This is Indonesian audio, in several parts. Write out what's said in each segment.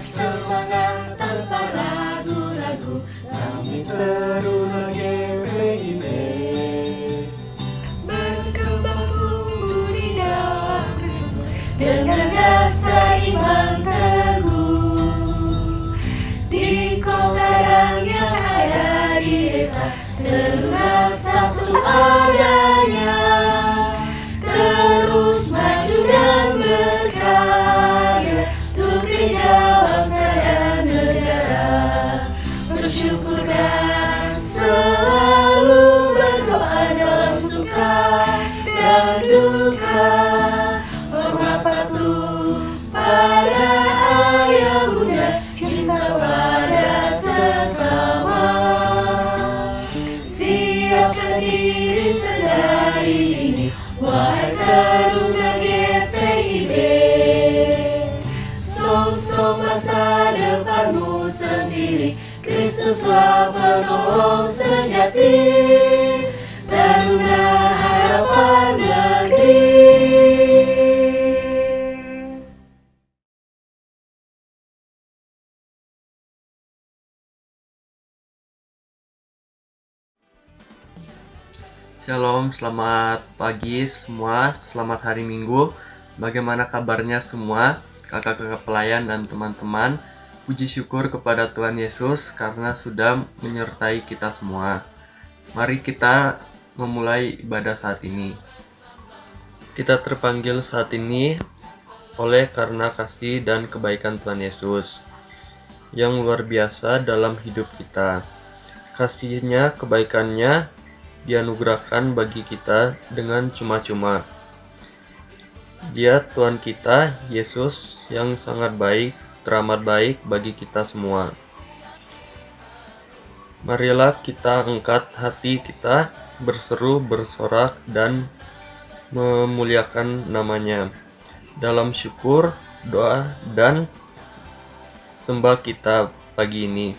semangat tanpa ragu-ragu. Kami Taruna GPIB Berkembang tumbuh di dalam Kristus dengan dasar iman teguh. Di kota dan yang ada di desa, Taruna satu adanya, terus maju dan berkarya untuk gereja, bangsa dan negara. Bersyukur dan selalu berdoa dalam suka dan duka. Hormat patuh pada ayah bunda, cinta pada sesama. Siapkan diri sedari dini, wahai Taruna GPIB. Song-song masa depanmu sendiri, Kristuslah penolong sejati. Taruna harapan negeri. Shalom, selamat pagi semua, selamat hari Minggu. Bagaimana kabarnya semua, kakak-kakak pelayan dan teman-teman? Puji syukur kepada Tuhan Yesus karena sudah menyertai kita semua. Mari kita memulai ibadah saat ini. Kita terpanggil saat ini oleh karena kasih dan kebaikan Tuhan Yesus yang luar biasa dalam hidup kita. Kasihnya, kebaikannya dianugerahkan bagi kita dengan cuma-cuma. Dia Tuhan kita, Yesus, yang sangat baik, teramat baik bagi kita semua. Marilah kita angkat hati kita, berseru, bersorak, dan memuliakan namanya dalam syukur, doa, dan sembah kita pagi ini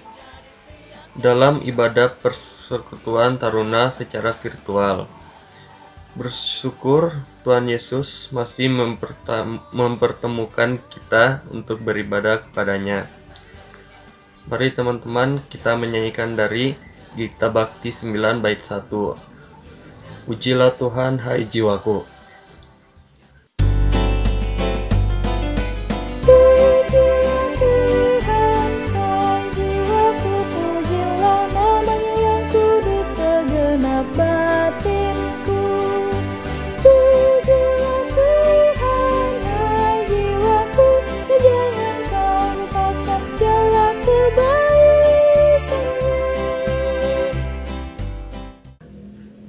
dalam ibadah persekutuan Taruna secara virtual. Bersyukur Tuhan Yesus masih mempertemukan kita untuk beribadah kepadanya. Mari teman-teman kita menyanyikan dari Gita Bakti 9 bait 1. Pujilah Tuhan hai jiwaku.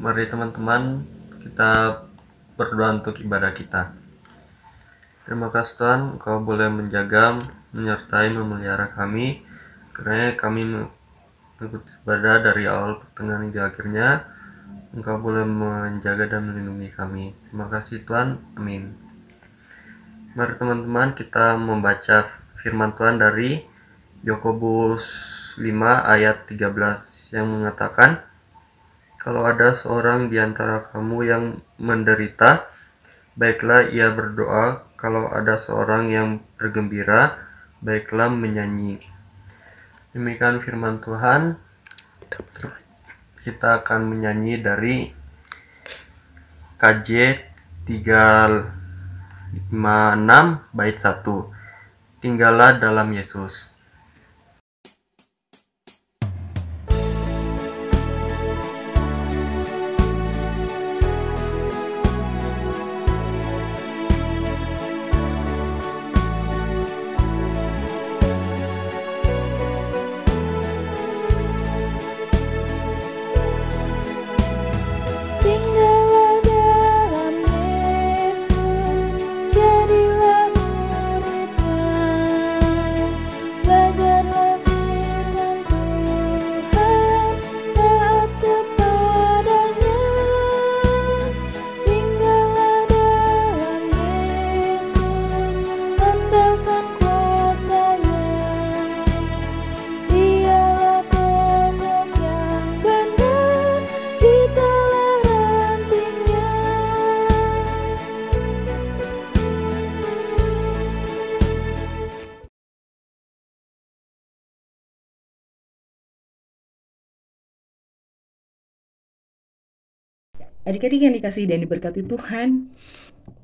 Mari teman-teman kita berdoa untuk ibadah kita. Terima kasih Tuhan, Engkau boleh menjaga, menyertai, memelihara kami, karena kami mengikuti ibadah dari awal pertengahan hingga akhirnya. Engkau boleh menjaga dan melindungi kami. Terima kasih Tuhan, amin. Mari teman-teman kita membaca firman Tuhan dari Yakobus 5 ayat 13 yang mengatakan, kalau ada seorang di antara kamu yang menderita, baiklah ia berdoa. Kalau ada seorang yang bergembira, baiklah menyanyi. Demikian firman Tuhan. Kita akan menyanyi dari KJ 356 bait 1. Tinggallah dalam Yesus. Jadilah muridnya, Adik-adik yang dikasihi dan diberkati Tuhan,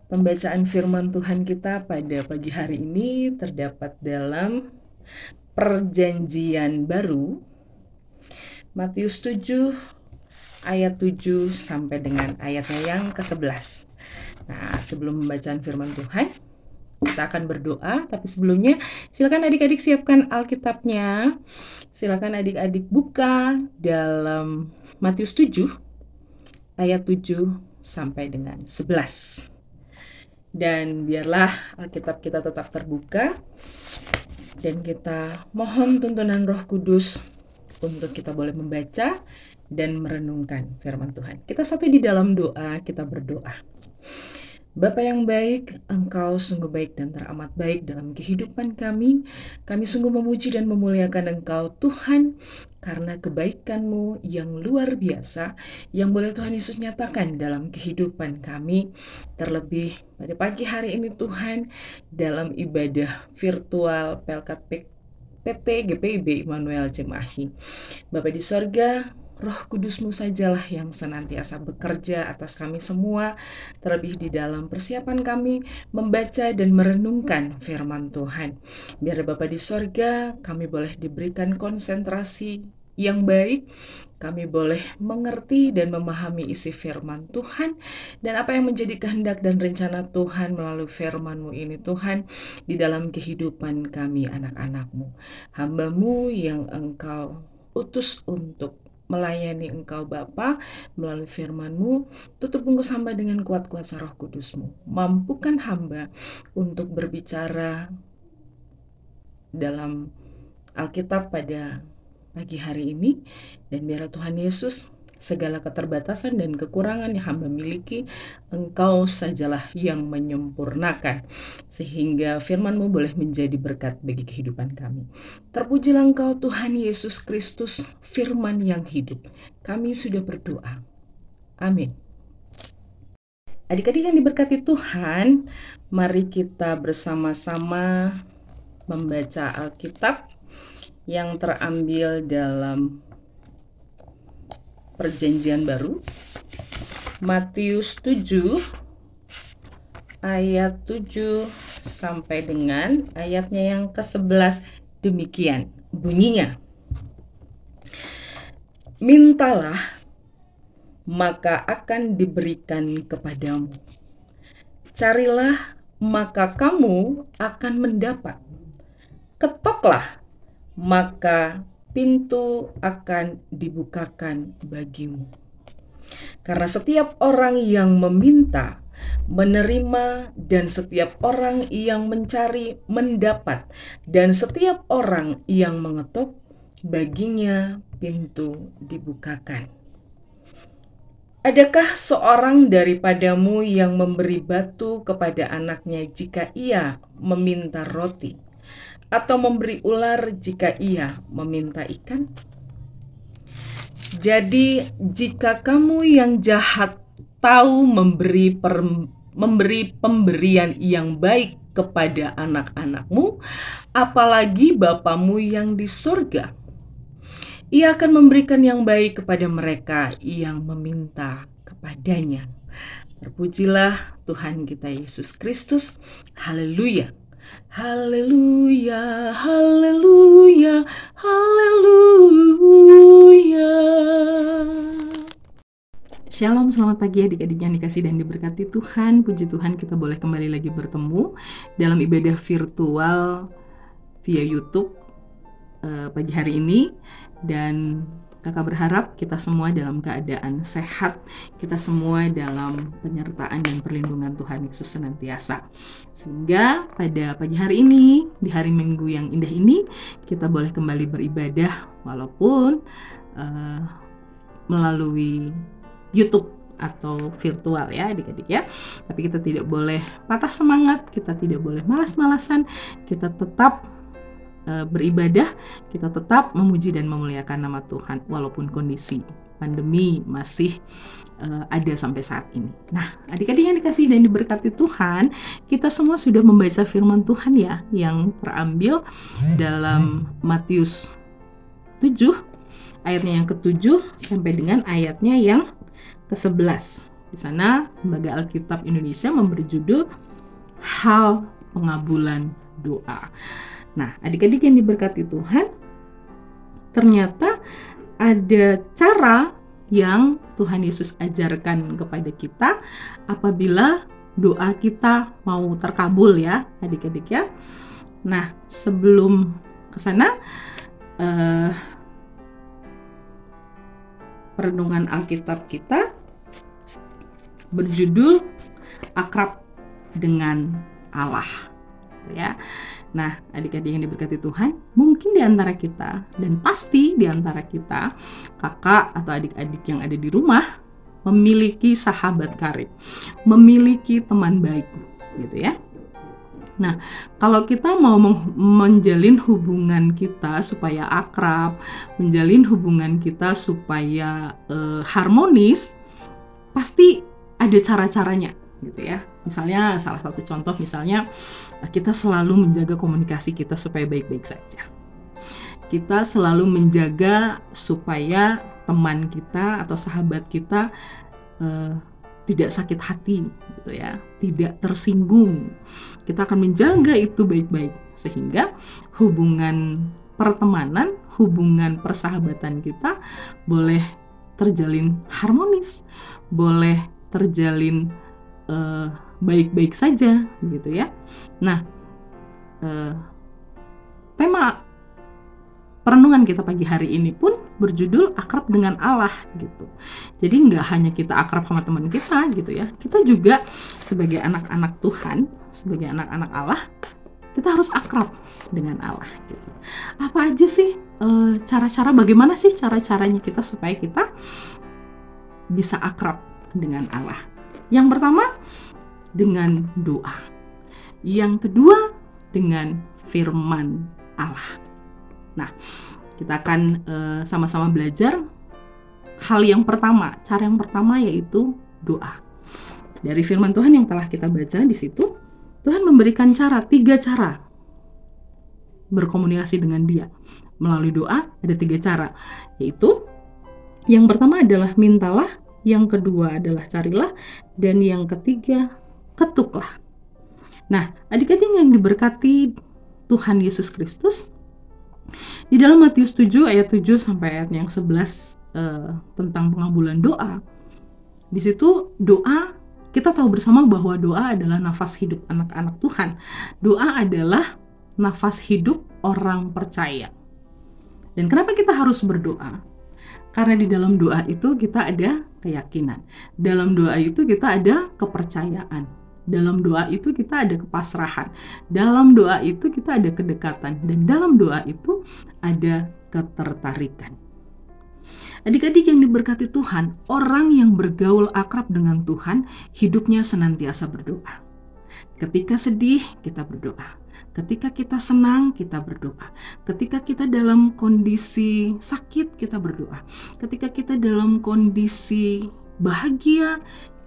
pembacaan firman Tuhan kita pada pagi hari ini terdapat dalam Perjanjian Baru, Matius 7 ayat 7 sampai dengan ayatnya yang ke-11. Nah, sebelum pembacaan firman Tuhan, kita akan berdoa, tapi sebelumnya silakan adik-adik siapkan Alkitabnya. Silakan adik-adik buka dalam Matius 7 ayat 7 sampai dengan 11. Dan biarlah Alkitab kita tetap terbuka dan kita mohon tuntunan Roh Kudus untuk kita boleh membaca dan merenungkan firman Tuhan. Kita satu di dalam doa, kita berdoa. Bapa yang baik, Engkau sungguh baik dan teramat baik dalam kehidupan kami. Kami sungguh memuji dan memuliakan Engkau Tuhan karena kebaikan-Mu yang luar biasa yang boleh Tuhan Yesus nyatakan dalam kehidupan kami. Terlebih pada pagi hari ini Tuhan, dalam ibadah virtual Pelkat PT GPIB Immanuel Cimahi. Bapa di sorga, Roh Kudus-Mu sajalah yang senantiasa bekerja atas kami semua, terlebih di dalam persiapan kami membaca dan merenungkan firman Tuhan. Biar Bapa di sorga, kami boleh diberikan konsentrasi yang baik, kami boleh mengerti dan memahami isi firman Tuhan, dan apa yang menjadi kehendak dan rencana Tuhan melalui firman-Mu ini Tuhan, di dalam kehidupan kami anak-anak-Mu, hamba-Mu yang Engkau utus untuk melayani Engkau Bapa melalui firman-Mu. Tutup bungkus hamba dengan kuat kuasa Roh Kudus-Mu. Mampukan hamba untuk berbicara dalam Alkitab pada pagi hari ini, dan biarlah Tuhan Yesus segala keterbatasan dan kekurangan yang hamba miliki, Engkau sajalah yang menyempurnakan, sehingga firman-Mu boleh menjadi berkat bagi kehidupan kami. Terpujilah Engkau Tuhan Yesus Kristus, firman yang hidup. Kami sudah berdoa. Amin. Adik-adik yang diberkati Tuhan, mari kita bersama-sama membaca Alkitab yang terambil dalam Perjanjian Baru, Matius 7 ayat 7 sampai dengan ayatnya yang ke-11. Demikian bunyinya. Mintalah, maka akan diberikan kepadamu. Carilah, maka kamu akan mendapat. Ketoklah, maka pintu akan dibukakan bagimu. Karena setiap orang yang meminta, menerima, dan setiap orang yang mencari, mendapat, dan setiap orang yang mengetuk, baginya pintu dibukakan. Adakah seorang daripadamu yang memberi batu kepada anaknya jika ia meminta roti, atau memberi ular jika ia meminta ikan? Jadi jika kamu yang jahat tahu memberi pemberian yang baik kepada anak-anakmu, apalagi Bapamu yang di surga, Ia akan memberikan yang baik kepada mereka yang meminta kepadanya. Terpujilah Tuhan kita Yesus Kristus. Haleluya. Haleluya, haleluya, haleluya. Shalom, selamat pagi adik-adik yang dikasih dan diberkati Tuhan. Puji Tuhan kita boleh kembali lagi bertemu dalam ibadah virtual via YouTube pagi hari ini. Dan kakak berharap kita semua dalam keadaan sehat, kita semua dalam penyertaan dan perlindungan Tuhan Yesus senantiasa. Sehingga pada pagi hari ini, di hari Minggu yang indah ini, kita boleh kembali beribadah walaupun melalui YouTube atau virtual ya adik-adik ya. Tapi kita tidak boleh patah semangat, kita tidak boleh malas-malasan, kita tetap beribadah, kita tetap memuji dan memuliakan nama Tuhan walaupun kondisi pandemi masih ada sampai saat ini. Nah, adik-adik yang dikasihi dan diberkati Tuhan, kita semua sudah membaca firman Tuhan ya, yang terambil dalam Matius 7 ayatnya yang ke-7 sampai dengan ayatnya yang ke-11. Di sana Lembaga Alkitab Indonesia memberi judul Hal Pengabulan Doa. Nah, adik-adik yang diberkati Tuhan, ternyata ada cara yang Tuhan Yesus ajarkan kepada kita apabila doa kita mau terkabul ya, adik-adik ya. Nah, sebelum ke sana, perenungan Alkitab kita berjudul Akrab dengan Allah, ya. Nah, adik-adik yang diberkati Tuhan, mungkin di antara kita dan pasti di antara kita, kakak atau adik-adik yang ada di rumah memiliki sahabat karib, memiliki teman baik, gitu ya. Nah, kalau kita mau menjalin hubungan kita supaya akrab, menjalin hubungan kita supaya harmonis, pasti ada cara-caranya, gitu ya. Misalnya, salah satu contoh misalnya, kita selalu menjaga komunikasi kita supaya baik-baik saja. Kita selalu menjaga supaya teman kita atau sahabat kita tidak sakit hati, gitu ya, tidak tersinggung. Kita akan menjaga itu baik-baik sehingga hubungan pertemanan, hubungan persahabatan kita boleh terjalin harmonis, boleh terjalin baik-baik saja, gitu ya. Nah, tema perenungan kita pagi hari ini pun berjudul Akrab dengan Allah, gitu. Jadi nggak hanya kita akrab sama teman kita, gitu ya. Kita juga sebagai anak-anak Tuhan, sebagai anak-anak Allah, kita harus akrab dengan Allah, gitu. Apa aja sih cara-cara, bagaimana sih cara-caranya kita supaya kita bisa akrab dengan Allah? Yang pertama, dengan doa. Yang kedua, dengan firman Allah. Nah, kita akan sama-sama belajar hal yang pertama. Cara yang pertama yaitu doa. Dari firman Tuhan yang telah kita baca di situ, Tuhan memberikan 3 cara berkomunikasi dengan Dia. Melalui doa ada 3 cara, yaitu yang pertama adalah mintalah, yang kedua adalah carilah, dan yang ketiga ketuklah. Nah, adik-adik yang diberkati Tuhan Yesus Kristus, di dalam Matius 7 ayat 7 sampai ayat yang 11 tentang pengabulan doa, di situ doa, kita tahu bersama bahwa doa adalah nafas hidup anak-anak Tuhan. Doa adalah nafas hidup orang percaya. Dan kenapa kita harus berdoa? Karena di dalam doa itu kita ada keyakinan. Dalam doa itu kita ada kepercayaan. Dalam doa itu kita ada kepasrahan. Dalam doa itu kita ada kedekatan. Dan dalam doa itu ada ketertarikan. Adik-adik yang diberkati Tuhan, orang yang bergaul akrab dengan Tuhan, hidupnya senantiasa berdoa. Ketika sedih, kita berdoa. Ketika kita senang, kita berdoa. Ketika kita dalam kondisi sakit, kita berdoa. Ketika kita dalam kondisi bahagia,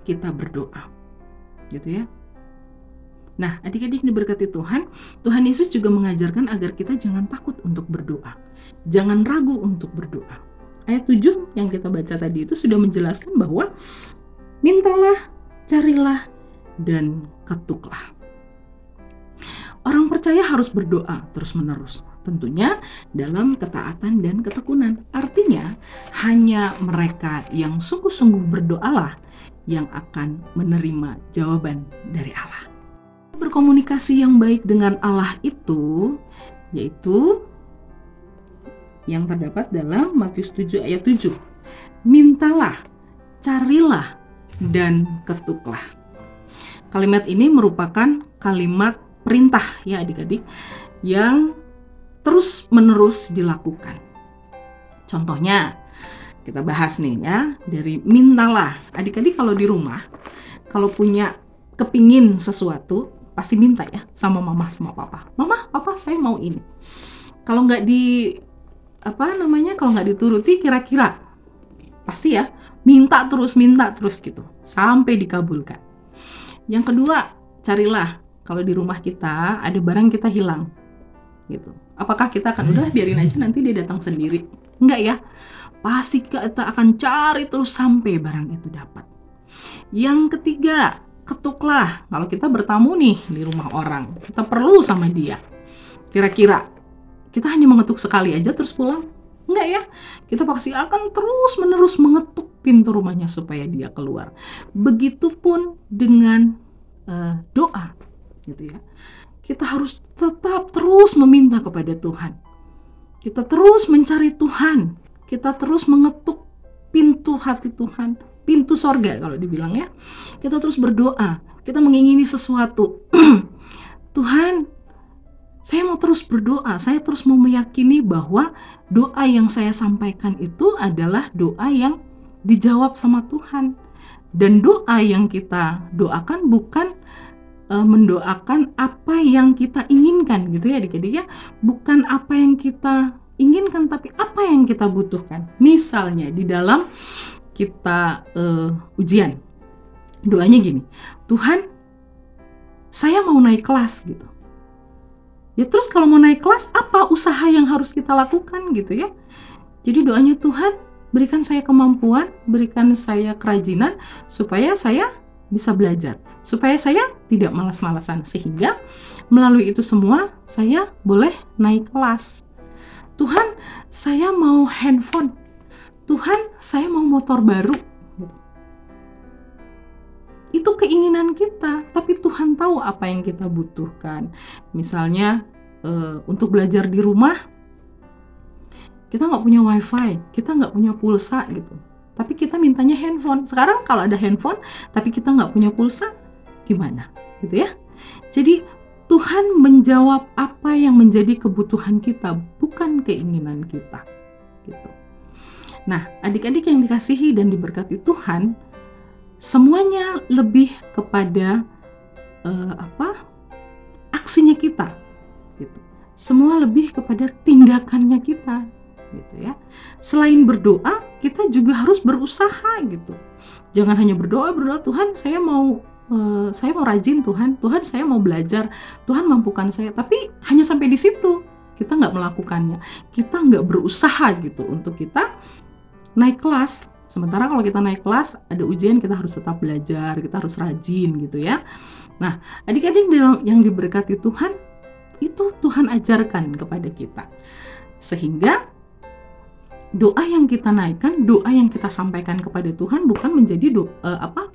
kita berdoa. Gitu ya. Nah, adik-adik diberkati Tuhan, Tuhan Yesus juga mengajarkan agar kita jangan takut untuk berdoa. Jangan ragu untuk berdoa. Ayat 7 yang kita baca tadi itu sudah menjelaskan bahwa mintalah, carilah, dan ketuklah. Orang percaya harus berdoa terus-menerus, tentunya dalam ketaatan dan ketekunan. Artinya, hanya mereka yang sungguh-sungguh berdoalah yang akan menerima jawaban dari Allah. Berkomunikasi yang baik dengan Allah itu, yaitu yang terdapat dalam Matius 7 ayat 7. Mintalah, carilah, dan ketuklah. Kalimat ini merupakan kalimat perintah ya adik-adik yang terus-menerus dilakukan. Contohnya kita bahas nih ya, dari mintalah. Adik-adik kalau di rumah, kalau punya kepingin sesuatu, pasti minta ya sama mama sama papa. Mama, papa saya mau ini. Kalau nggak kalau nggak dituruti kira-kira pasti ya minta terus gitu sampai dikabulkan. Yang kedua, carilah. Kalau di rumah kita ada barang kita hilang, gitu. Apakah kita akan udah biarin aja nanti dia datang sendiri? Enggak ya. Pasti kita akan cari terus sampai barang itu dapat. Yang ketiga, ketuklah. Kalau kita bertamu nih di rumah orang, kita perlu sama dia. Kira-kira kita hanya mengetuk sekali aja terus pulang? Enggak ya, kita pasti akan terus-menerus mengetuk pintu rumahnya supaya dia keluar. Begitupun dengan doa, gitu ya. Kita harus tetap terus meminta kepada Tuhan. Kita terus mencari Tuhan. Kita terus mengetuk pintu hati Tuhan, pintu sorga kalau dibilang ya. Kita terus berdoa. Kita mengingini sesuatu. Tuhan, saya mau terus berdoa, saya terus mau meyakini bahwa doa yang saya sampaikan itu adalah doa yang dijawab sama Tuhan. Dan doa yang kita doakan bukan mendoakan apa yang kita inginkan gitu ya adik-adik ya. Bukan apa yang kita inginkan, tapi apa yang kita butuhkan. Misalnya di dalam kita ujian, doanya gini, Tuhan, saya mau naik kelas gitu. Ya terus kalau mau naik kelas, apa usaha yang harus kita lakukan gitu ya. Jadi doanya, Tuhan berikan saya kemampuan, berikan saya kerajinan supaya saya bisa belajar, supaya saya tidak malas-malasan, sehingga melalui itu semua saya boleh naik kelas. Tuhan, saya mau handphone. Tuhan, saya mau motor baru. Itu keinginan kita, tapi Tuhan tahu apa yang kita butuhkan. Misalnya untuk belajar di rumah, kita nggak punya wifi, kita nggak punya pulsa gitu. Tapi kita mintanya handphone. Sekarang kalau ada handphone, tapi kita nggak punya pulsa, gimana? Gitu ya. Jadi Tuhan menjawab apa yang menjadi kebutuhan kita, bukan keinginan kita. Gitu. Nah, adik-adik yang dikasihi dan diberkati Tuhan, semuanya lebih kepada aksinya kita, gitu. Semua lebih kepada tindakannya kita, gitu ya. Selain berdoa, kita juga harus berusaha, gitu. Jangan hanya berdoa, Tuhan saya mau rajin, Tuhan saya mau belajar, Tuhan mampukan saya, tapi hanya sampai di situ. Kita nggak melakukannya, kita nggak berusaha gitu untuk kita naik kelas. Sementara kalau kita naik kelas, ada ujian, kita harus tetap belajar, kita harus rajin gitu ya. Nah, adik-adik yang diberkati Tuhan, itu Tuhan ajarkan kepada kita. Sehingga doa yang kita naikkan, doa yang kita sampaikan kepada Tuhan bukan menjadi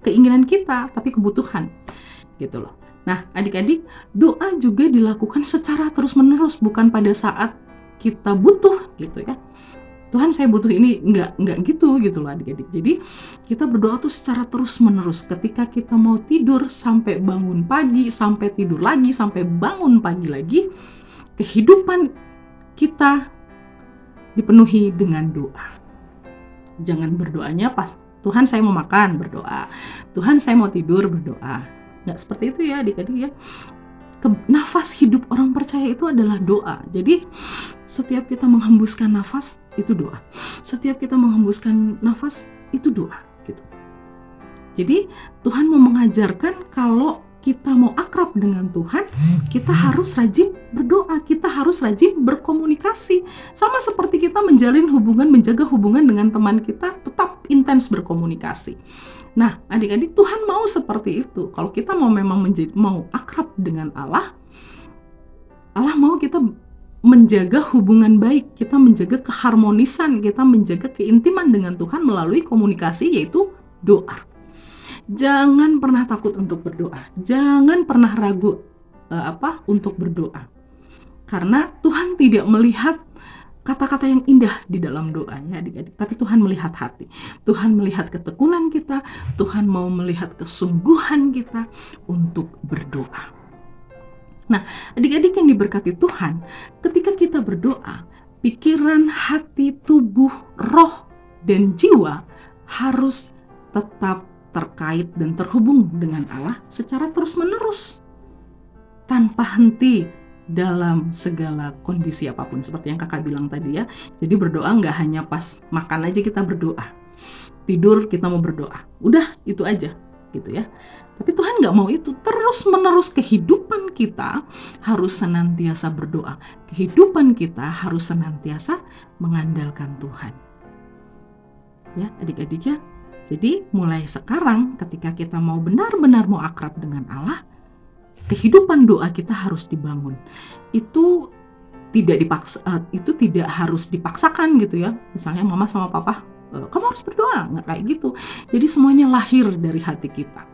keinginan kita, tapi kebutuhan. Gitu loh. Nah, adik-adik, doa juga dilakukan secara terus-menerus, bukan pada saat kita butuh gitu ya. Tuhan saya butuh ini, enggak gitu loh adik-adik. Jadi kita berdoa tuh secara terus-menerus. Ketika kita mau tidur sampai bangun pagi, sampai tidur lagi, sampai bangun pagi lagi, kehidupan kita dipenuhi dengan doa. Jangan berdoanya pas Tuhan saya mau makan, berdoa. Tuhan saya mau tidur, berdoa. Enggak seperti itu ya adik-adik ya. Nafas hidup orang percaya itu adalah doa. Jadi setiap kita menghembuskan nafas, itu doa. Setiap kita menghembuskan nafas, itu doa gitu. Jadi Tuhan mau mengajarkan kalau kita mau akrab dengan Tuhan, kita harus rajin berdoa, kita harus rajin berkomunikasi. Sama seperti kita menjaga hubungan dengan teman kita, tetap intens berkomunikasi. Nah, adik-adik, Tuhan mau seperti itu. Kalau kita mau akrab dengan Allah, Allah mau kita menjaga hubungan baik, kita menjaga keharmonisan, kita menjaga keintiman dengan Tuhan melalui komunikasi, yaitu doa. Jangan pernah takut untuk berdoa. Jangan pernah ragu untuk berdoa. Karena Tuhan tidak melihat kata-kata yang indah di dalam doanya adik-adik, tapi Tuhan melihat hati. Tuhan melihat ketekunan kita, Tuhan mau melihat kesungguhan kita untuk berdoa. Nah, adik-adik yang diberkati Tuhan, ketika kita berdoa, pikiran, hati, tubuh, roh, dan jiwa harus tetap terkait dan terhubung dengan Allah secara terus-menerus, tanpa henti dalam segala kondisi apapun, seperti yang kakak bilang tadi ya. Jadi berdoa nggak hanya pas makan aja kita berdoa, tidur kita mau berdoa, udah itu aja gitu ya. Tapi Tuhan nggak mau itu. Terus-menerus kehidupan kita harus senantiasa berdoa. Kehidupan kita harus senantiasa mengandalkan Tuhan. Ya, adik-adik ya. Jadi mulai sekarang ketika kita mau benar-benar mau akrab dengan Allah, kehidupan doa kita harus dibangun. Itu tidak harus dipaksakan gitu ya. Misalnya mama sama papa, kamu harus berdoa, nggak kayak gitu. Jadi semuanya lahir dari hati kita.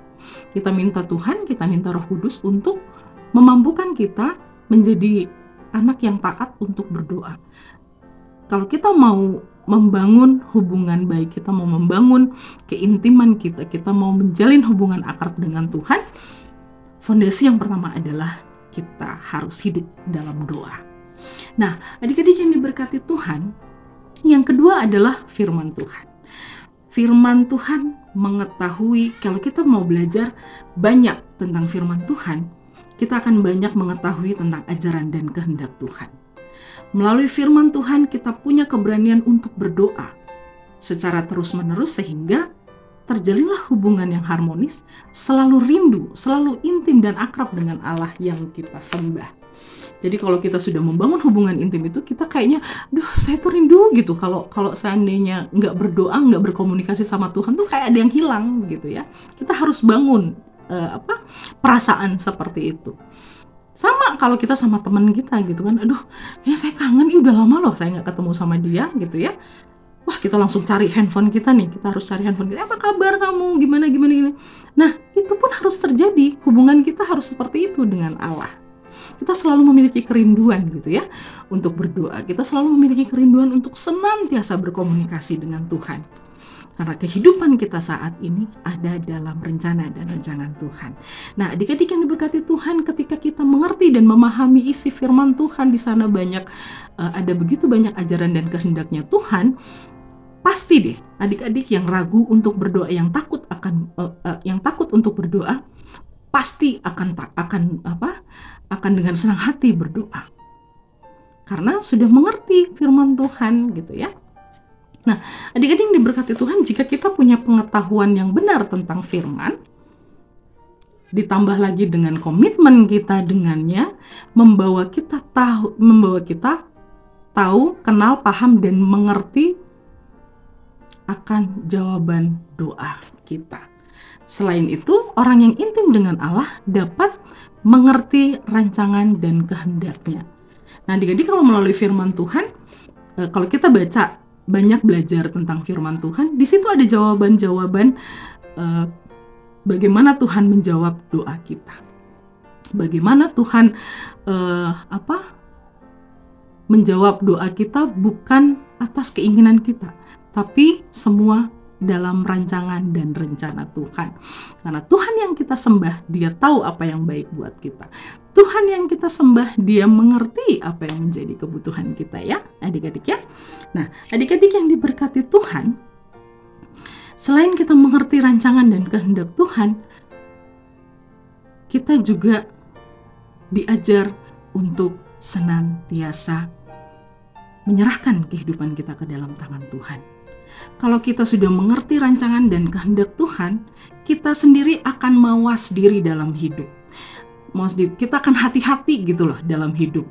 Kita minta Tuhan, kita minta Roh Kudus untuk memampukan kita menjadi anak yang taat untuk berdoa. Kalau kita mau membangun hubungan baik, kita mau membangun keintiman kita mau menjalin hubungan akrab dengan Tuhan, fondasi yang pertama adalah kita harus hidup dalam doa. Nah, adik-adik yang diberkati Tuhan, yang kedua adalah firman Tuhan. Firman Tuhan mengetahui, kalau kita mau belajar banyak tentang firman Tuhan, kita akan banyak mengetahui tentang ajaran dan kehendak Tuhan. Melalui firman Tuhan kita punya keberanian untuk berdoa secara terus-menerus sehingga terjalinlah hubungan yang harmonis, selalu rindu, selalu intim dan akrab dengan Allah yang kita sembah. Jadi kalau kita sudah membangun hubungan intim itu, kita kayaknya, saya tuh rindu gitu. Kalau seandainya nggak berdoa, nggak berkomunikasi sama Tuhan tuh kayak ada yang hilang gitu ya. Kita harus bangun perasaan seperti itu. Sama kalau kita sama teman kita gitu kan, saya kangen, udah lama loh saya nggak ketemu sama dia gitu ya. Wah, kita langsung cari handphone kita nih, kita harus cari handphone kita, apa kabar kamu, gimana. Nah, itu pun harus terjadi, hubungan kita harus seperti itu dengan Allah. Kita selalu memiliki kerinduan gitu ya untuk berdoa, kita selalu memiliki kerinduan untuk senantiasa berkomunikasi dengan Tuhan. Karena kehidupan kita saat ini ada dalam rencana dan rancangan Tuhan. Nah, adik-adik yang diberkati Tuhan, ketika kita mengerti dan memahami isi firman Tuhan, di sana ada begitu banyak ajaran dan kehendaknya Tuhan. Pasti deh, adik-adik yang ragu untuk berdoa, yang takut untuk berdoa, pasti akan dengan senang hati berdoa. Karena sudah mengerti firman Tuhan gitu ya. Nah, adik-adik yang diberkati Tuhan, jika kita punya pengetahuan yang benar tentang firman, ditambah lagi dengan komitmen kita dengannya, membawa kita tahu, kenal, paham, dan mengerti akan jawaban doa kita. Selain itu, orang yang intim dengan Allah dapat mengerti rancangan dan kehendaknya. Nah, adik-adik kalau melalui firman Tuhan, kalau kita banyak belajar tentang firman Tuhan, di situ ada jawaban-jawaban bagaimana Tuhan menjawab doa kita. Bagaimana Tuhan menjawab doa kita bukan atas keinginan kita, tapi semua dalam rancangan dan rencana Tuhan. Karena Tuhan yang kita sembah, Dia tahu apa yang baik buat kita. Tuhan yang kita sembah, Dia mengerti apa yang menjadi kebutuhan kita ya, adik-adik ya. Nah, adik-adik yang diberkati Tuhan, selain kita mengerti rancangan dan kehendak Tuhan, kita juga diajar untuk senantiasa menyerahkan kehidupan kita ke dalam tangan Tuhan. Kalau kita sudah mengerti rancangan dan kehendak Tuhan, kita sendiri akan mawas diri dalam hidup. Kita akan hati-hati gitu loh dalam hidup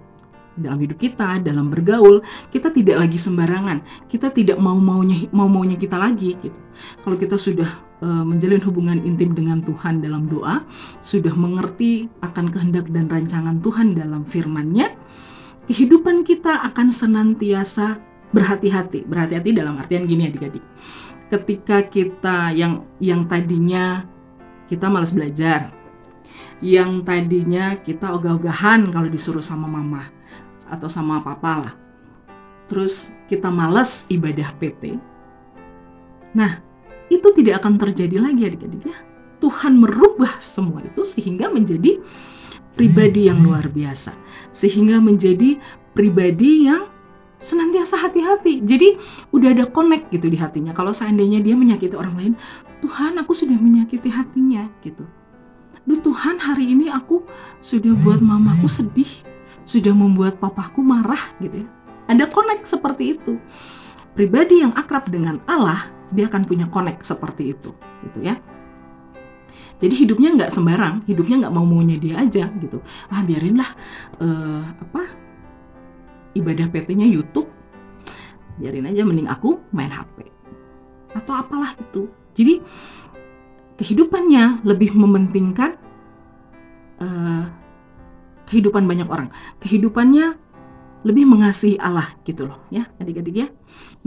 kita, dalam bergaul. Kita tidak lagi sembarangan, kita tidak mau-maunya kita lagi gitu. Kalau kita sudah menjalin hubungan intim dengan Tuhan dalam doa, sudah mengerti akan kehendak dan rancangan Tuhan dalam firman-Nya, kehidupan kita akan senantiasa berhati-hati dalam artian gini adik-adik. Ketika kita yang tadinya kita malas belajar, yang tadinya kita ogah-ogahan kalau disuruh sama mama atau sama papa lah, terus kita malas ibadah PT. Nah, itu tidak akan terjadi lagi adik-adik ya. Tuhan merubah semua itu sehingga menjadi pribadi yang luar biasa, sehingga menjadi pribadi yang senantiasa hati-hati. Jadi udah ada connect gitu di hatinya. Kalau seandainya dia menyakiti orang lain, Tuhan, aku sudah menyakiti hatinya gitu. Tuhan, hari ini aku sudah buat mamaku sedih, sudah membuat papaku marah gitu ya. Ada connect seperti itu. Pribadi yang akrab dengan Allah, dia akan punya connect seperti itu gitu ya. Jadi hidupnya nggak sembarang, hidupnya nggak mau-maunya dia aja gitu. Biarinlah ibadah PT-nya YouTube, biarin aja, mending aku main HP atau apalah itu Jadi kehidupannya lebih mementingkan kehidupan banyak orang. Kehidupannya lebih mengasihi Allah gitu loh ya adik-adik ya.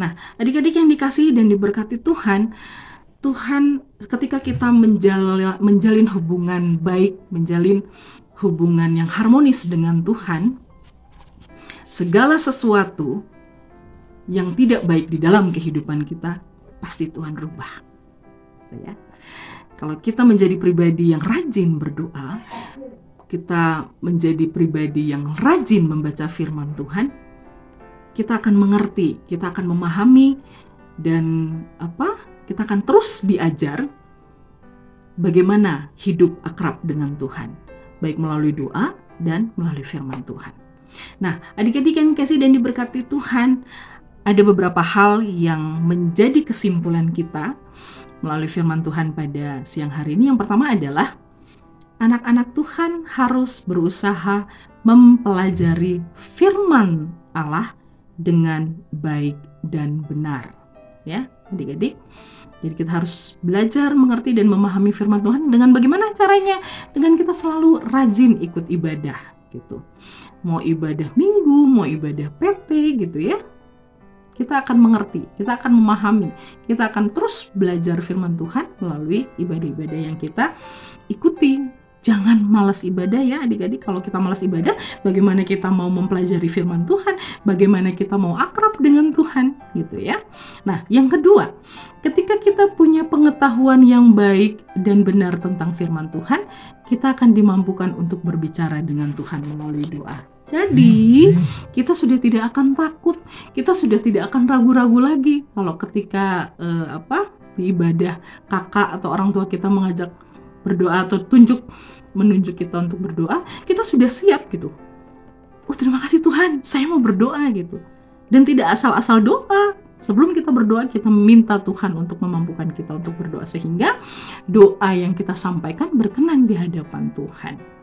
Nah adik-adik yang dikasihi dan diberkati Tuhan ketika kita menjalin hubungan baik, menjalin hubungan yang harmonis dengan Tuhan, segala sesuatu yang tidak baik di dalam kehidupan kita pasti Tuhan rubah ya. Kalau kita menjadi pribadi yang rajin berdoa, kita menjadi pribadi yang rajin membaca firman Tuhan, kita akan mengerti, kita akan memahami, dan kita akan terus diajar bagaimana hidup akrab dengan Tuhan, baik melalui doa dan melalui firman Tuhan. Nah, adik-adik yang dikasihi dan diberkati Tuhan, ada beberapa hal yang menjadi kesimpulan kita melalui firman Tuhan pada siang hari ini. Yang pertama adalah anak-anak Tuhan harus berusaha mempelajari firman Allah dengan baik dan benar. Ya, adik-adik. Jadi kita harus belajar mengerti dan memahami firman Tuhan dengan bagaimana caranya? Dengan kita selalu rajin ikut ibadah gitu. Mau ibadah minggu, mau ibadah PT gitu ya. Kita akan mengerti, kita akan memahami, kita akan terus belajar firman Tuhan melalui ibadah-ibadah yang kita ikuti. Jangan malas ibadah ya adik-adik. Kalau kita malas ibadah, bagaimana kita mau mempelajari firman Tuhan? Bagaimana kita mau akrab dengan Tuhan? Gitu ya. Nah, yang kedua, ketika kita punya pengetahuan yang baik dan benar tentang firman Tuhan, kita akan dimampukan untuk berbicara dengan Tuhan melalui doa. Jadi, kita sudah tidak akan takut, kita sudah tidak akan ragu-ragu lagi kalau ketika di ibadah kakak atau orang tua kita mengajak berdoa atau menunjuk kita untuk berdoa, kita sudah siap gitu. Oh, terima kasih Tuhan, saya mau berdoa gitu. Dan tidak asal-asal doa. Sebelum kita berdoa, kita meminta Tuhan untuk memampukan kita untuk berdoa sehingga doa yang kita sampaikan berkenan di hadapan Tuhan.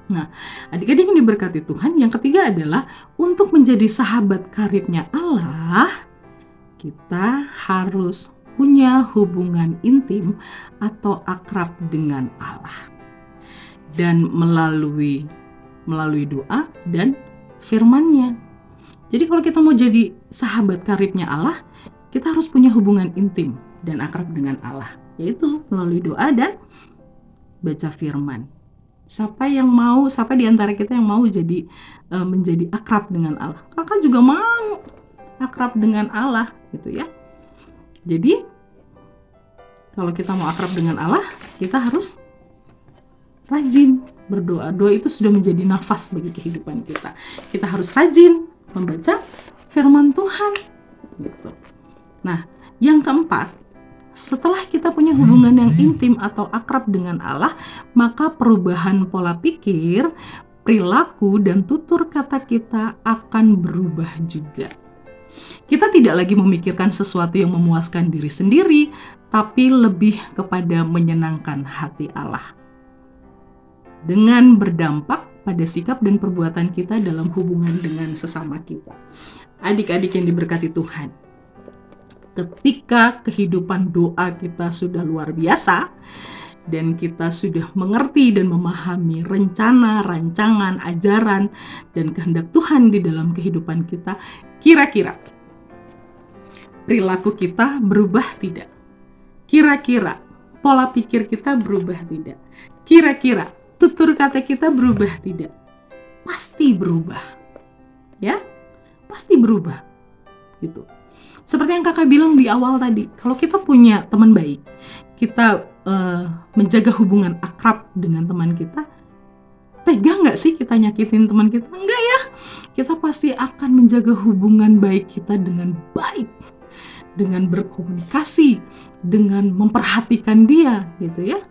Nah, adik-adik yang diberkati Tuhan, yang ketiga adalah untuk menjadi sahabat karibnya Allah, kita harus punya hubungan intim atau akrab dengan Allah. Dan melalui doa dan firman-Nya. Jadi kalau kita mau jadi sahabat karibnya Allah, kita harus punya hubungan intim dan akrab dengan Allah, yaitu melalui doa dan baca firman. Siapa di antara kita yang mau menjadi akrab dengan Allah? Kakak juga mau akrab dengan Allah, gitu ya. Jadi kalau kita mau akrab dengan Allah, kita harus rajin berdoa. Doa itu sudah menjadi nafas bagi kehidupan kita. Kita harus rajin membaca firman Tuhan. Gitu. Nah, yang keempat, setelah kita punya hubungan yang intim atau akrab dengan Allah, maka perubahan pola pikir, perilaku, dan tutur kata kita akan berubah juga. Kita tidak lagi memikirkan sesuatu yang memuaskan diri sendiri, tapi lebih kepada menyenangkan hati Allah. Dengan berdampak pada sikap dan perbuatan kita dalam hubungan dengan sesama kita. Adik-adik yang diberkati Tuhan, ketika kehidupan doa kita sudah luar biasa, dan kita sudah mengerti dan memahami rencana, rancangan, ajaran, dan kehendak Tuhan di dalam kehidupan kita, kira-kira perilaku kita berubah tidak? Kira-kira pola pikir kita berubah tidak? Kira-kira tutur kata kita berubah tidak? Pasti berubah. Ya? Pasti berubah. Gitu. Seperti yang kakak bilang di awal tadi, kalau kita punya teman baik, kita menjaga hubungan akrab dengan teman kita, tega nggak sih kita nyakitin teman kita? Enggak ya. Kita pasti akan menjaga hubungan baik kita dengan baik, dengan berkomunikasi, dengan memperhatikan dia, gitu ya.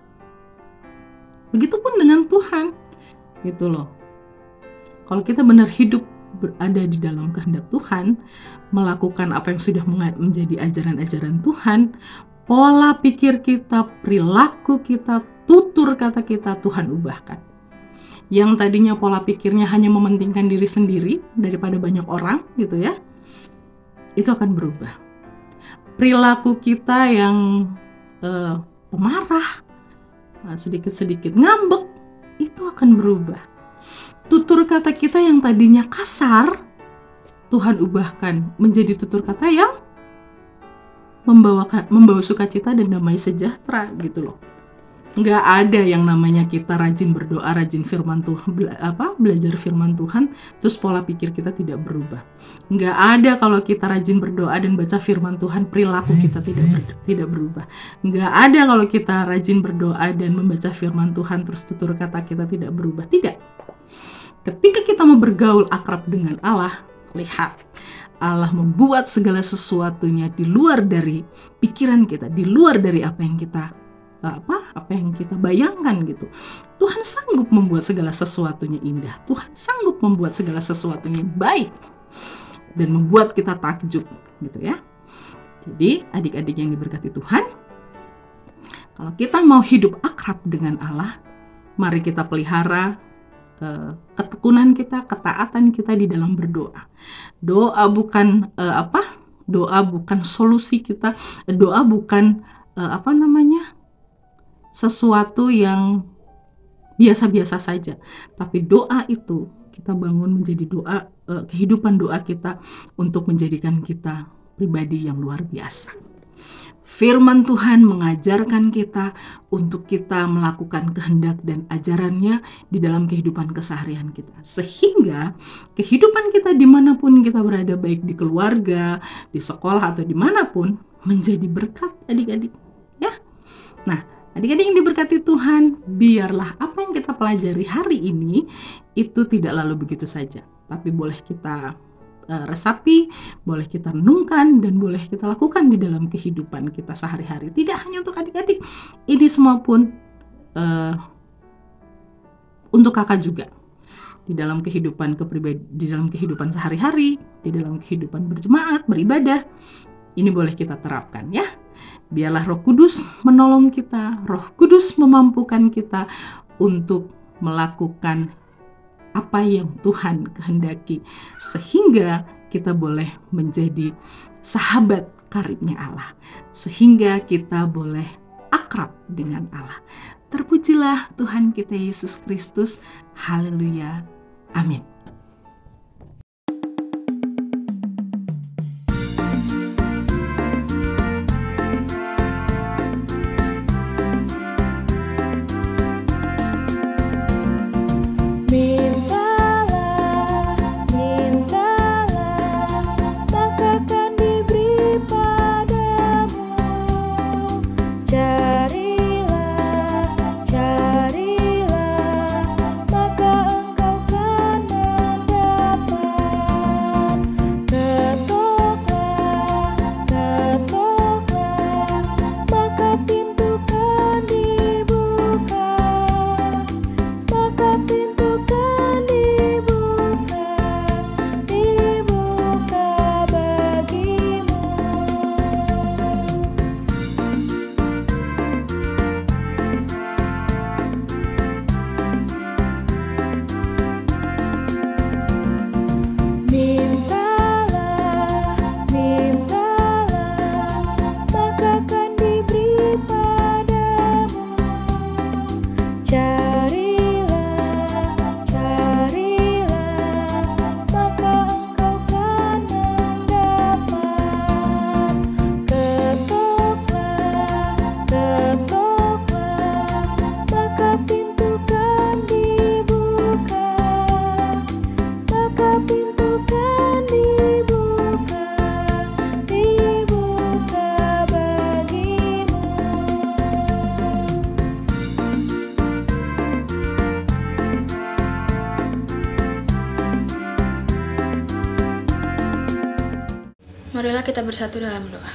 Begitupun dengan Tuhan, gitu loh. Kalau kita benar hidup berada di dalam kehendak Tuhan, melakukan apa yang sudah menjadi ajaran-ajaran Tuhan, pola pikir kita, perilaku kita, tutur kata kita, Tuhan ubahkan. Yang tadinya pola pikirnya hanya mementingkan diri sendiri daripada banyak orang, gitu ya, itu akan berubah. Perilaku kita yang pemarah, sedikit-sedikit ngambek, itu akan berubah. Tutur kata kita yang tadinya kasar, Tuhan ubahkan menjadi tutur kata yang membawa sukacita dan damai sejahtera gitu loh. Nggak ada yang namanya kita rajin berdoa, rajin firman Tuhan, belajar firman Tuhan, terus pola pikir kita tidak berubah. Nggak ada kalau kita rajin berdoa dan baca firman Tuhan, perilaku kita tidak berubah. Nggak ada kalau kita rajin berdoa dan membaca firman Tuhan, terus tutur kata kita tidak berubah. Tidak. Ketika kita mau bergaul akrab dengan Allah, lihat, Allah membuat segala sesuatunya di luar dari pikiran kita, di luar dari apa yang kita bayangkan gitu. Tuhan sanggup membuat segala sesuatunya indah. Tuhan sanggup membuat segala sesuatunya baik dan membuat kita takjub gitu ya. Jadi adik-adik yang diberkati Tuhan, kalau kita mau hidup akrab dengan Allah, mari kita pelihara ketekunan kita, ketaatan kita di dalam berdoa. Doa bukan doa bukan solusi kita, doa bukan sesuatu yang biasa-biasa saja. Tapi doa itu kita bangun menjadi doa, kehidupan doa kita untuk menjadikan kita pribadi yang luar biasa. Firman Tuhan mengajarkan kita untuk kita melakukan kehendak dan ajarannya di dalam kehidupan keseharian kita. Sehingga kehidupan kita dimanapun kita berada, baik di keluarga, di sekolah, atau dimanapun, menjadi berkat adik-adik. Ya. Nah, adik-adik yang diberkati Tuhan, biarlah apa yang kita pelajari hari ini itu tidak lalu begitu saja, tapi boleh kita resapi, boleh kita renungkan, dan boleh kita lakukan di dalam kehidupan kita sehari-hari. Tidak hanya untuk adik-adik, ini semua pun untuk kakak juga. Di dalam kehidupan di dalam kehidupan sehari-hari, di dalam kehidupan berjemaat, beribadah, ini boleh kita terapkan ya. Biarlah Roh Kudus menolong kita, Roh Kudus memampukan kita untuk melakukan apa yang Tuhan kehendaki, sehingga kita boleh menjadi sahabat karibnya Allah, sehingga kita boleh akrab dengan Allah. Terpujilah Tuhan kita Yesus Kristus. Haleluya. Amin. Marilah kita bersatu dalam doa.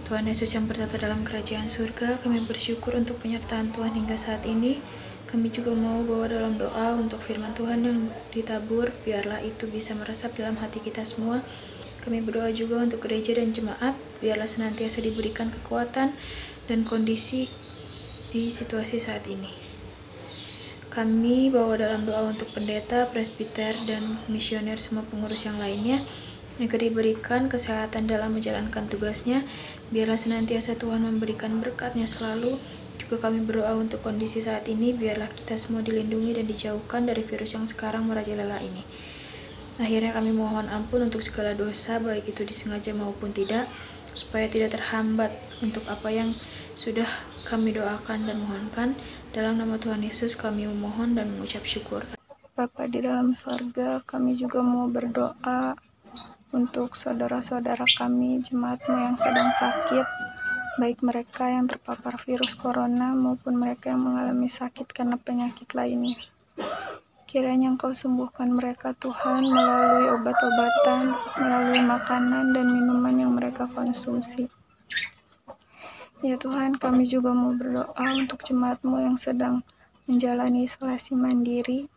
Tuhan Yesus yang bertata dalam kerajaan surga, kami bersyukur untuk penyertaan Tuhan hingga saat ini. Kami juga mau bawa dalam doa untuk firman Tuhan yang ditabur, biarlah itu bisa meresap dalam hati kita semua. Kami berdoa juga untuk gereja dan jemaat, biarlah senantiasa diberikan kekuatan dan kondisi di situasi saat ini. Kami bawa dalam doa untuk pendeta, presbiter, dan misioner semua pengurus yang lainnya, agar diberikan kesehatan dalam menjalankan tugasnya, Biarlah senantiasa Tuhan memberikan berkat-Nya selalu. Juga kami berdoa untuk kondisi saat ini, biarlah kita semua dilindungi dan dijauhkan dari virus yang sekarang merajalela ini. Akhirnya kami mohon ampun untuk segala dosa, baik itu disengaja maupun tidak, supaya tidak terhambat untuk apa yang sudah kami doakan dan mohonkan. Dalam nama Tuhan Yesus kami memohon dan mengucap syukur. Bapa di dalam sorga, kami juga mau berdoa untuk saudara-saudara kami, jemaat-Mu yang sedang sakit, baik mereka yang terpapar virus corona maupun mereka yang mengalami sakit karena penyakit lainnya. Kiranya Engkau sembuhkan mereka Tuhan melalui obat-obatan, melalui makanan dan minuman yang mereka konsumsi. Ya Tuhan, kami juga mau berdoa untuk jemaat-Mu yang sedang menjalani isolasi mandiri.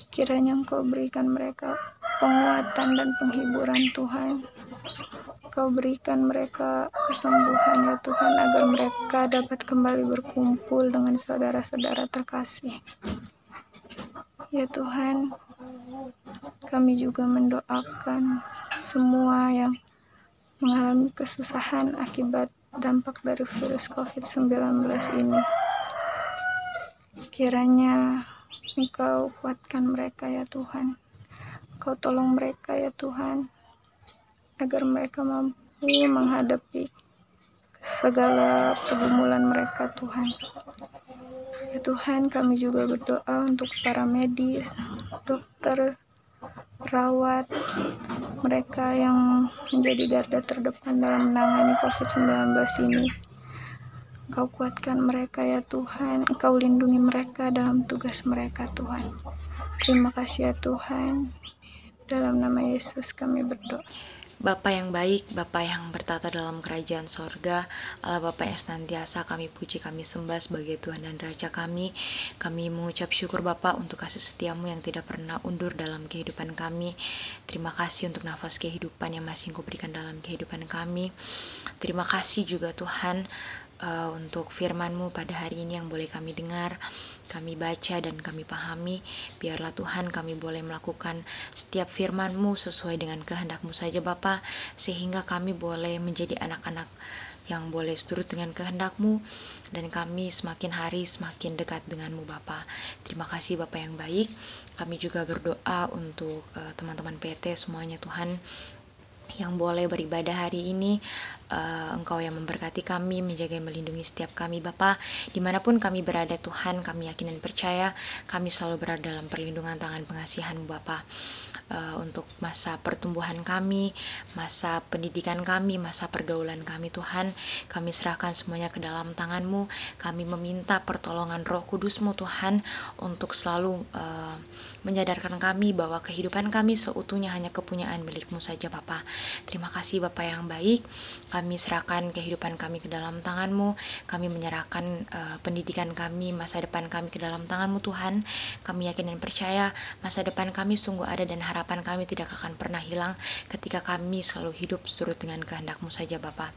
Kiranya Engkau berikan mereka penguatan dan penghiburan Tuhan. Kau berikan mereka kesembuhan ya Tuhan, agar mereka dapat kembali berkumpul dengan saudara-saudara terkasih. Ya Tuhan, kami juga mendoakan semua yang mengalami kesusahan akibat dampak dari virus COVID-19 ini. Kiranya Engkau kuatkan mereka ya Tuhan. Kau tolong mereka ya Tuhan, agar mereka mampu menghadapi segala pergumulan mereka Tuhan. Ya Tuhan, kami juga berdoa untuk para medis, dokter, perawat, mereka yang menjadi garda terdepan dalam menangani COVID-19 ini. Engkau kuatkan mereka ya Tuhan, Engkau lindungi mereka dalam tugas mereka Tuhan. Terima kasih ya Tuhan, dalam nama Yesus kami berdoa. Bapa yang baik, Bapa yang bertata dalam kerajaan sorga, Allah Bapa yang senantiasa kami puji, kami sembah sebagai Tuhan dan Raja kami. Kami mengucap syukur Bapa untuk kasih setiamu yang tidak pernah undur dalam kehidupan kami. Terima kasih untuk nafas kehidupan yang masih Engkau berikan dalam kehidupan kami. Terima kasih juga Tuhan untuk firman-Mu pada hari ini yang boleh kami dengar, kami baca dan kami pahami. Biarlah Tuhan kami boleh melakukan setiap firman-Mu sesuai dengan kehendak-Mu saja Bapa, sehingga kami boleh menjadi anak-anak yang boleh seturut dengan kehendak-Mu, dan kami semakin hari semakin dekat dengan-Mu Bapa. Terima kasih Bapa yang baik. Kami juga berdoa untuk teman-teman PT semuanya Tuhan, yang boleh beribadah hari ini. Engkau yang memberkati kami, menjaga dan melindungi setiap kami Bapa. Dimanapun kami berada Tuhan, kami yakin dan percaya kami selalu berada dalam perlindungan tangan pengasihan-Mu Bapa. Untuk masa pertumbuhan kami, masa pendidikan kami, masa pergaulan kami Tuhan, kami serahkan semuanya ke dalam tangan-Mu. Kami meminta pertolongan Roh Kudus-Mu Tuhan, untuk selalu menyadarkan kami bahwa kehidupan kami seutuhnya hanya kepunyaan milik-Mu saja Bapa. Terima kasih Bapa yang baik. Kami serahkan kehidupan kami ke dalam tangan-Mu. Kami menyerahkan pendidikan kami, masa depan kami ke dalam tangan-Mu Tuhan. Kami yakin dan percaya masa depan kami sungguh ada, dan harapan kami tidak akan pernah hilang ketika kami selalu hidup seturut dengan kehendak-Mu saja Bapa.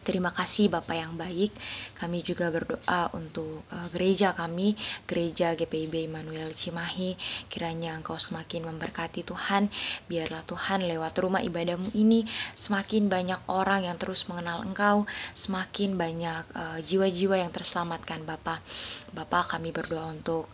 Terima kasih Bapa yang baik. Kami juga berdoa untuk gereja kami, gereja GPIB Immanuel Cimahi. Kiranya Engkau semakin memberkati Tuhan. Biarlah Tuhan lewat rumah ibadah-Mu ini semakin banyak orang yang terus mengenal Engkau, semakin banyak jiwa-jiwa yang terselamatkan Bapa. Bapa, kami berdoa untuk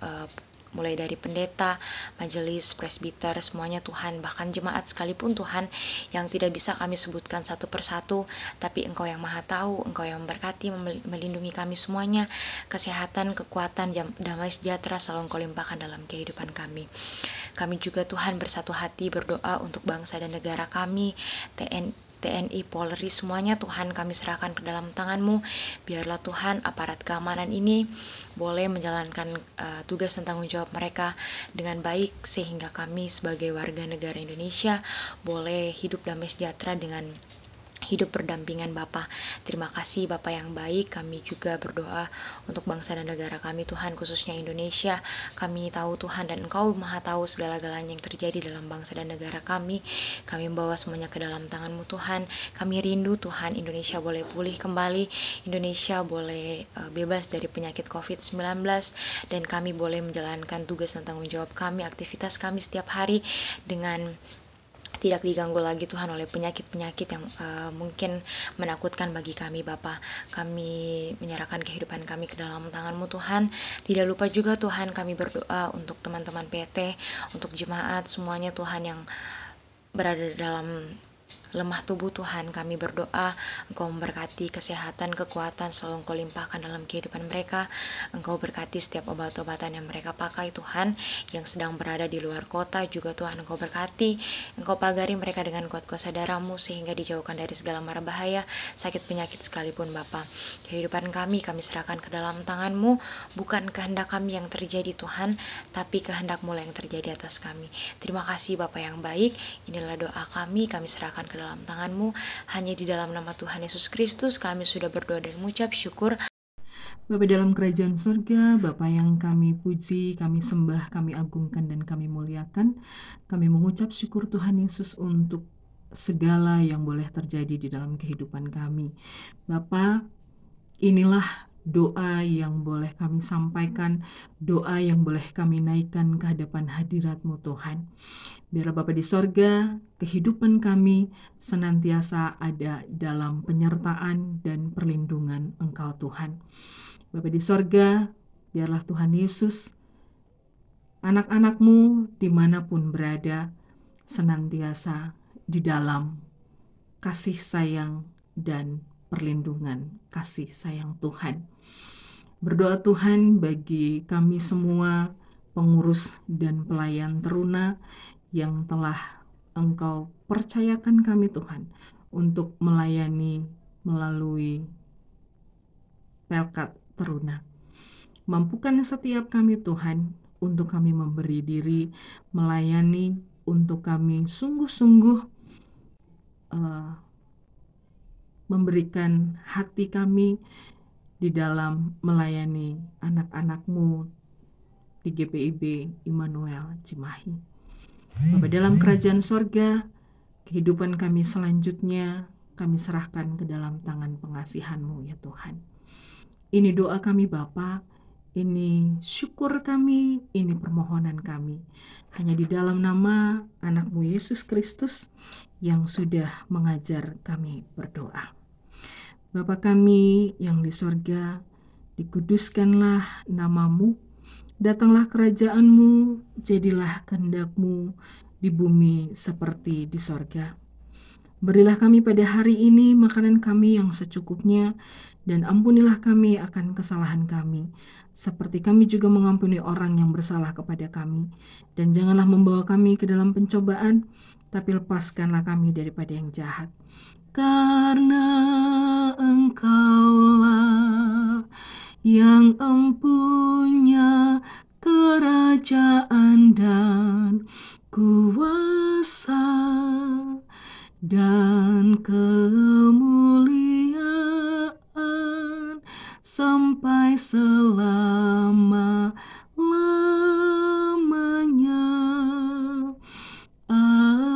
mulai dari pendeta, majelis, presbiter, semuanya Tuhan, bahkan jemaat sekalipun Tuhan, yang tidak bisa kami sebutkan satu persatu, tapi Engkau yang maha tahu, Engkau yang memberkati, melindungi kami semuanya, kesehatan, kekuatan, damai sejahtera selalu Engkau limpahkan dalam kehidupan kami. Kami juga Tuhan bersatu hati berdoa untuk bangsa dan negara kami, TNI, Polri, semuanya Tuhan kami serahkan ke dalam tangan-Mu. Biarlah Tuhan aparat keamanan ini boleh menjalankan tugas dan tanggung jawab mereka dengan baik, sehingga kami sebagai warga negara Indonesia boleh hidup damai sejahtera dengan hidup berdampingan Bapa. Terima kasih Bapa yang baik. Kami juga berdoa untuk bangsa dan negara kami Tuhan, khususnya Indonesia. Kami tahu Tuhan, dan Engkau maha tahu segala-galanya yang terjadi dalam bangsa dan negara kami. Kami membawa semuanya ke dalam tangan-Mu Tuhan. Kami rindu Tuhan Indonesia boleh pulih kembali, Indonesia boleh bebas dari penyakit COVID-19, dan kami boleh menjalankan tugas dan tanggung jawab kami, aktivitas kami setiap hari dengan tidak diganggu lagi Tuhan oleh penyakit-penyakit yang mungkin menakutkan bagi kami Bapa. Kami menyerahkan kehidupan kami ke dalam tangan-Mu Tuhan. Tidak lupa juga Tuhan kami berdoa untuk teman-teman PT, untuk jemaat semuanya Tuhan yang berada dalam lemah tubuh Tuhan. Kami berdoa Engkau memberkati kesehatan, kekuatan selalu Engkau limpahkan dalam kehidupan mereka. Engkau berkati setiap obat-obatan yang mereka pakai Tuhan, yang sedang berada di luar kota juga Tuhan Engkau berkati. Engkau pagari mereka dengan kuat kuasa darah-Mu sehingga dijauhkan dari segala mara bahaya, sakit penyakit sekalipun Bapa. Kehidupan kami serahkan ke dalam tangan-Mu. Bukan kehendak kami yang terjadi Tuhan, tapi kehendak-Mu yang terjadi atas kami. Terima kasih Bapa yang baik. Inilah doa kami serahkan ke dalam tangan-Mu. Hanya di dalam nama Tuhan Yesus Kristus kami sudah berdoa dan mengucap syukur. Bapa dalam kerajaan surga, Bapa yang kami puji, kami sembah, kami agungkan, dan kami muliakan. Kami mengucap syukur Tuhan Yesus untuk segala yang boleh terjadi di dalam kehidupan kami. Bapa, inilah doa yang boleh kami sampaikan, doa yang boleh kami naikkan ke hadapan hadirat-Mu Tuhan. Biarlah Bapa di sorga, kehidupan kami senantiasa ada dalam penyertaan dan perlindungan Engkau Tuhan. Bapa di sorga, biarlah Tuhan Yesus, anak-anak-Mu dimanapun berada, senantiasa di dalam kasih sayang dan perlindungan kasih sayang Tuhan. Berdoa Tuhan bagi kami semua, pengurus dan pelayan teruna, yang telah Engkau percayakan kami Tuhan untuk melayani melalui Pelkat Teruna. Mampukan setiap kami Tuhan untuk kami memberi diri melayani, untuk kami sungguh-sungguh memberikan hati kami di dalam melayani anak-anak-Mu di GPIB Immanuel Cimahi. Bapa dalam kerajaan sorga, kehidupan kami selanjutnya kami serahkan ke dalam tangan pengasihan-Mu ya Tuhan. Ini doa kami Bapa, ini syukur kami, ini permohonan kami. Hanya di dalam nama anak-Mu Yesus Kristus yang sudah mengajar kami berdoa. Bapa kami yang di sorga, dikuduskanlah nama-Mu, datanglah kerajaan-Mu, jadilah kehendak-Mu di bumi seperti di sorga. Berilah kami pada hari ini makanan kami yang secukupnya, dan ampunilah kami akan kesalahan kami, seperti kami juga mengampuni orang yang bersalah kepada kami. Dan janganlah membawa kami ke dalam pencobaan, tapi lepaskanlah kami daripada yang jahat. Karena Engkaulah yang empunya kerajaan dan kuasa dan kemuliaan sampai selama-lamanya. Amin.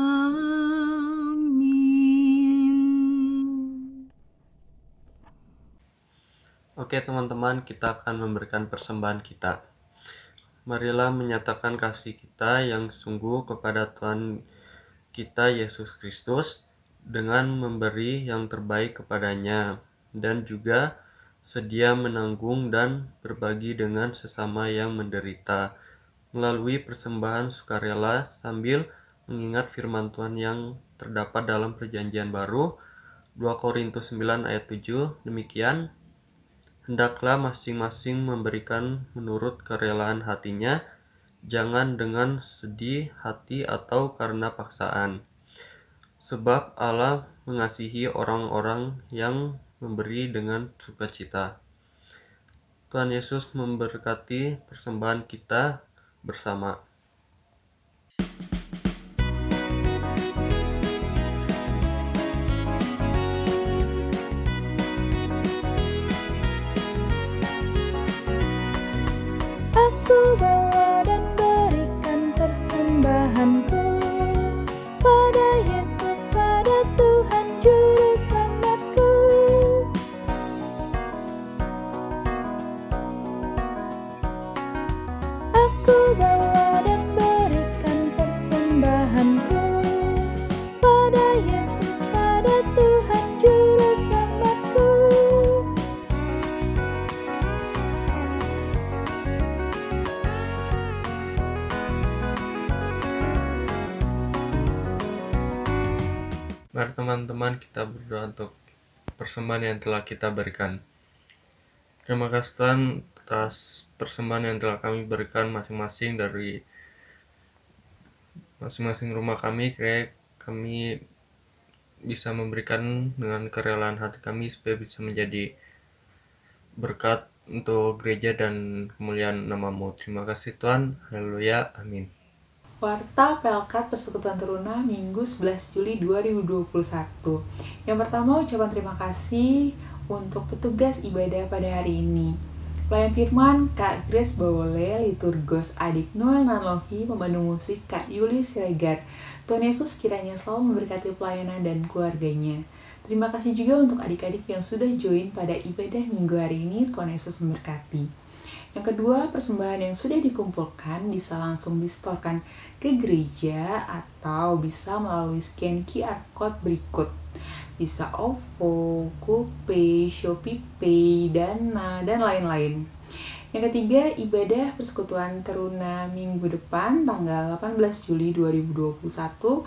Oke teman-teman, kita akan memberikan persembahan kita. Marilah menyatakan kasih kita yang sungguh kepada Tuhan kita Yesus Kristus dengan memberi yang terbaik kepadanya, dan juga sedia menanggung dan berbagi dengan sesama yang menderita melalui persembahan sukarela sambil mengingat firman Tuhan yang terdapat dalam Perjanjian Baru 2 Korintus 9 ayat 7. Demikian, hendaklah masing-masing memberikan menurut kerelaan hatinya, jangan dengan sedih hati atau karena paksaan. Sebab Allah mengasihi orang-orang yang memberi dengan sukacita. Tuhan Yesus memberkati persembahan kita bersama. Aku bawa dan berikan persembahanku pada Yesus, pada Tuhan Juru Selamatku. Aku bawa dan berikan persembahanku Mari teman-teman kita berdoa untuk persembahan yang telah kita berikan. Terima kasih Tuhan atas persembahan yang telah kami berikan masing-masing dari masing-masing rumah kami. Kiranya kami bisa memberikan dengan kerelaan hati kami supaya bisa menjadi berkat untuk gereja dan kemuliaan nama-Mu. Terima kasih Tuhan. Haleluya. Amin. Warta Pelkat Persekutuan Teruna Minggu 11 Juli 2021. Yang pertama, ucapan terima kasih untuk petugas ibadah pada hari ini. Pelayan firman Kak Grace Bawole, liturgos adik Noel Nanlohi, pemandu musik Kak Yuli Siregar. Tuhan Yesus kiranya selalu memberkati pelayanan dan keluarganya. Terima kasih juga untuk adik-adik yang sudah join pada ibadah minggu hari ini. Tuhan Yesus memberkati. Yang kedua, persembahan yang sudah dikumpulkan bisa langsung disetorkan ke gereja atau bisa melalui scan QR Code berikut. Bisa OVO, GoPay, ShopeePay, Dana, dan lain-lain. Yang ketiga, ibadah Persekutuan Teruna minggu depan tanggal 18 Juli 2021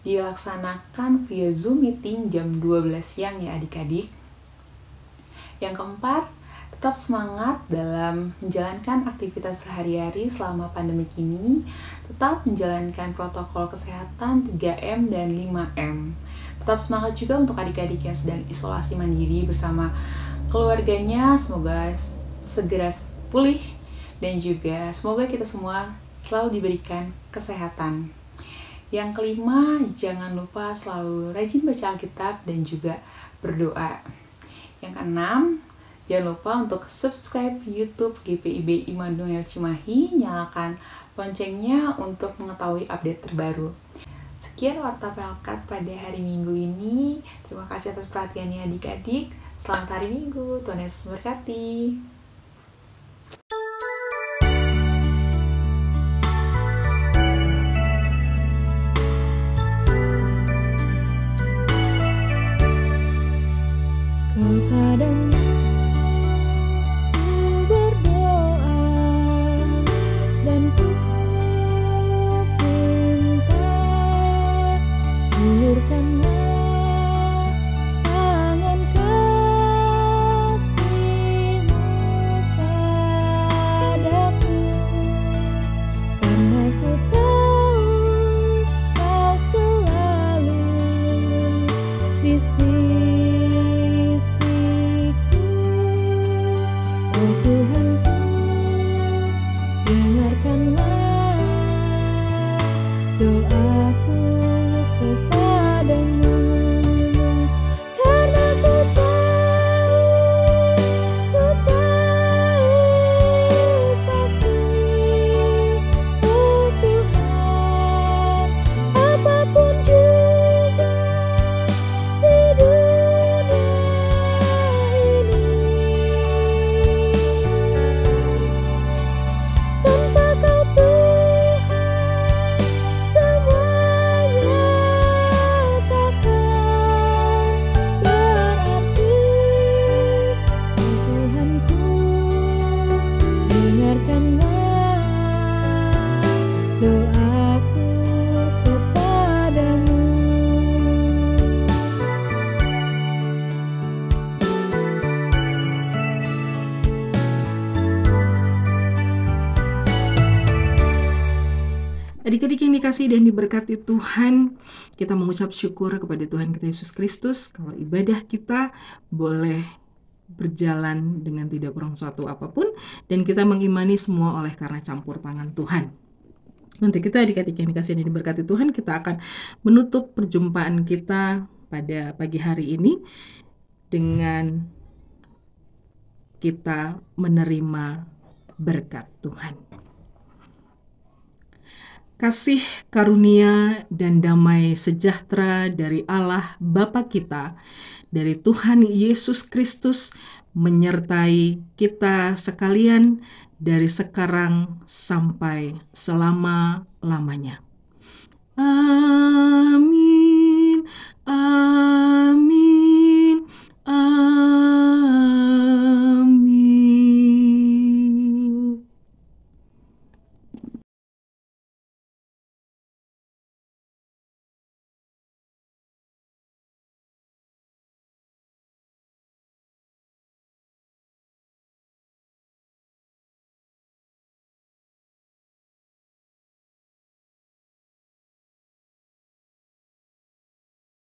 dilaksanakan via Zoom meeting jam 12 siang ya adik-adik. Yang keempat, tetap semangat dalam menjalankan aktivitas sehari-hari selama pandemi ini. Tetap menjalankan protokol kesehatan 3M dan 5M. Tetap semangat juga untuk adik-adik yang sedang isolasi mandiri bersama keluarganya. Semoga segera pulih dan juga semoga kita semua selalu diberikan kesehatan. Yang kelima, jangan lupa selalu rajin baca Alkitab dan juga berdoa. Yang keenam, jangan lupa untuk subscribe YouTube GPIB Immanuel Cimahi, nyalakan loncengnya untuk mengetahui update terbaru. Sekian Warta Pelkat pada hari Minggu ini. Terima kasih atas perhatiannya adik-adik. Selamat hari Minggu, Tuhan Yesus memberkati. Kepadamu Adik-adik yang dikasihi dan diberkati Tuhan, kita mengucap syukur kepada Tuhan kita Yesus Kristus kalau ibadah kita boleh berjalan dengan tidak kurang suatu apapun, dan kita mengimani semua oleh karena campur tangan Tuhan. Nanti kita adik-adik yang dikasihi dan diberkati Tuhan, kita akan menutup perjumpaan kita pada pagi hari ini dengan kita menerima berkat Tuhan. Kasih karunia dan damai sejahtera dari Allah Bapa kita, dari Tuhan Yesus Kristus, menyertai kita sekalian dari sekarang sampai selama-lamanya. Amin. Amin.